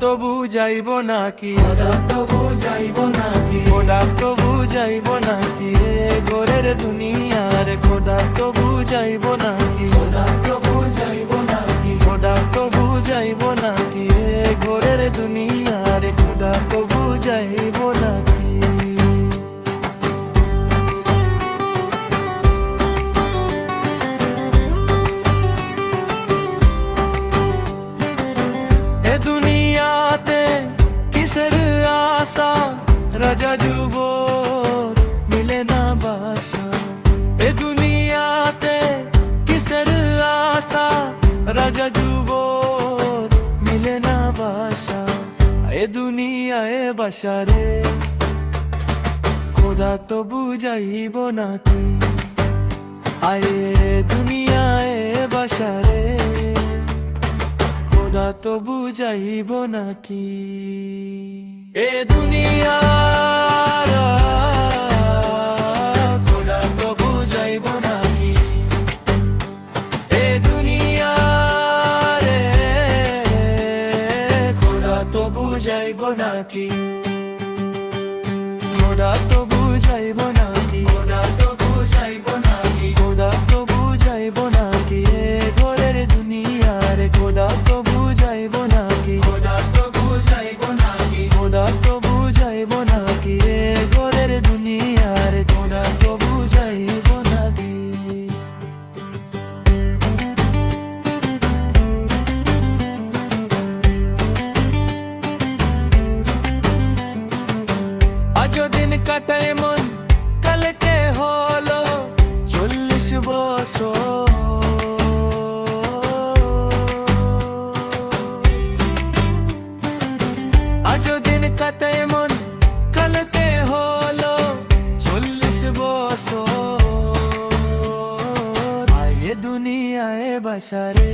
তো বুঝাইব নাকি, খোদা তো বুঝাইব নাকি, খোদা তো বুঝাইব নাকি ঘরের দুনিয়ার, খোদা তো বুঝাইব নাকি, খোদা তো বুঝাইব নাকি, খোদা তো বুঝাইব নাকি ঘরের দুনিয়ার, খোদা তো বুঝাইব নাকি। এ দুনিয়াতে কিসের আশা, রাজা যুবর মিলে না বাসা। এ দুনিয়াতে কিসের আশা, রাজা যুবর মিলে না বাসা। এ দুনিয়ায় বাসা রে, খোদা তো বুঝাইব নাকি, আয়ে দুনিয়ায় বাসা রে, খোদা তো বুঝাইব নাকি। এ দুনিয়ার খোদা তো বুঝাইব নাকি, এ দুনিয়ারে খোদা তো বুঝাইব নাকি, খোদা তো বুঝাইব নাকি, খোদা তো বুঝাইব নাকি, খোদা তো বুঝাইব নাকি ঘরের দুনিয়ার, খোদা তো বুঝাইব নাকি, খোদা তো বুঝাইব নাকি, খোদা তো বুঝাইব নাকি ঘরের দুনিয়ার, খোদা তো বুঝাইব নাকি। আজ দিন কাটায় মন, কালকে হলো 40 বছর। আজ দিন কাটায় মন, কালকে হলো 40 বছর। আয়ে দুনিয়ায় বাসা রে,